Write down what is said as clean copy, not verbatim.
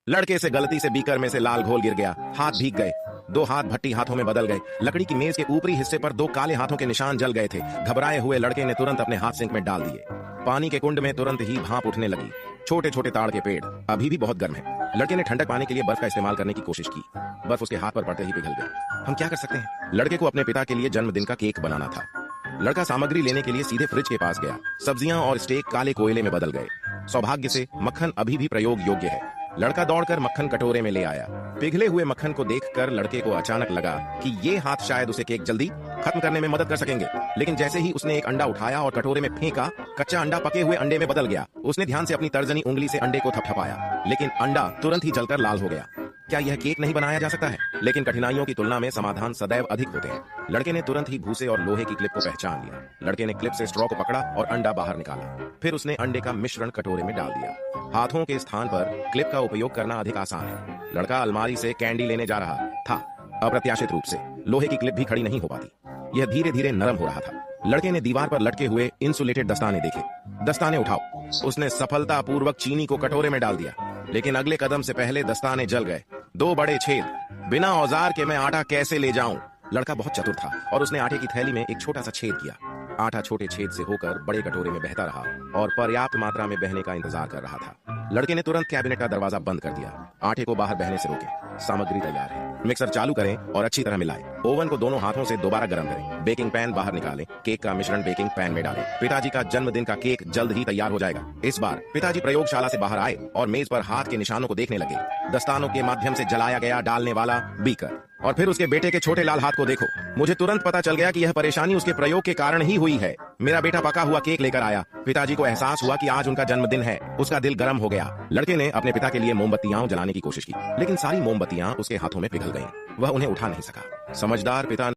लड़के से गलती से बीकर में से लाल घोल गिर गया, हाथ भीग गए। दो हाथ भट्टी हाथों में बदल गए। लकड़ी की मेज के ऊपरी हिस्से पर दो काले हाथों के निशान जल गए थे। घबराए हुए लड़के ने तुरंत अपने हाथ सिंक में डाल दिए। पानी के कुंड में तुरंत ही भाप उठने लगी। छोटे छोटे ताड़ के पेड़ अभी भी बहुत गर्म है। लड़के ने ठंडक पाने के लिए बर्फ का इस्तेमाल करने की कोशिश की। बर्फ उसके हाथ पर पड़ते ही पिघल गई। हम क्या कर सकते हैं? लड़के को अपने पिता के लिए जन्मदिन का केक बनाना था। लड़का सामग्री लेने के लिए सीधे फ्रिज के पास गया। सब्जियां और स्टेक काले कोयले में बदल गए। सौभाग्य से मक्खन अभी भी प्रयोग योग्य है। लड़का दौड़कर मक्खन कटोरे में ले आया। पिघले हुए मक्खन को देखकर लड़के को अचानक लगा कि ये हाथ शायद उसे केक जल्दी खत्म करने में मदद कर सकेंगे। लेकिन जैसे ही उसने एक अंडा उठाया और कटोरे में फेंका, कच्चा अंडा पके हुए अंडे में बदल गया। उसने ध्यान से अपनी तर्जनी उंगली से अंडे को थपथपाया, लेकिन अंडा तुरंत ही जलकर लाल हो गया। क्या यह केक नहीं बनाया जा सकता है? लेकिन कठिनाइयों की तुलना में समाधान सदैव अधिक होते हैं। लड़के ने तुरंत ही भूसे और लोहे की क्लिप को पहचान लिया। लड़के ने क्लिप से स्ट्रॉ को पकड़ा और अंडा बाहर निकाला। फिर उसने अंडे का मिश्रण कटोरे में डाल दिया। हाथों के स्थान पर क्लिप का उपयोग करना अधिक आसान है। लड़का अलमारी से कैंडी लेने जा रहा था। अप्रत्याशित रूप से लोहे की क्लिप भी खड़ी नहीं हो पाती। यह धीरे धीरे नरम हो रहा था। लड़के ने दीवार पर लटके हुए इंसुलेटेड दस्ताने देखे। दस्ताने उठाओ। उसने सफलतापूर्वक चीनी को कटोरे में डाल दिया, लेकिन अगले कदम से पहले दस्ताने जल गए। दो बड़े छेद। बिना औजार के मैं आटा कैसे ले जाऊं? लड़का बहुत चतुर था और उसने आटे की थैली में एक छोटा सा छेद किया। आटा छोटे छेद से होकर बड़े कटोरे में बहता रहा और पर्याप्त मात्रा में बहने का इंतजार कर रहा था। लड़के ने तुरंत कैबिनेट का दरवाजा बंद कर दिया। आटे को बाहर बहने से रोके। सामग्री तैयार है। मिक्सर चालू करें और अच्छी तरह मिलाएं। ओवन को दोनों हाथों से दोबारा गर्म करें। बेकिंग पैन बाहर निकालें। केक का मिश्रण बेकिंग पैन में डालें। पिताजी का जन्मदिन का केक जल्द ही तैयार हो जाएगा। इस बार पिताजी प्रयोगशाला से बाहर आए और मेज पर हाथ के निशानों को देखने लगे। दस्तानों के माध्यम से जलाया गया डालने वाला बीकर और फिर उसके बेटे के छोटे लाल हाथ को देखो। मुझे तुरंत पता चल गया कि यह परेशानी उसके प्रयोग के कारण ही हुई है। मेरा बेटा पका हुआ केक लेकर आया। पिताजी को एहसास हुआ कि आज उनका जन्मदिन है। उसका दिल गर्म हो गया। लड़के ने अपने पिता के लिए मोमबत्तियां जलाने की कोशिश की, लेकिन सारी मोमबत्तियां उसके हाथों में पिघल गईं। वह उन्हें उठा नहीं सका। समझदार पिता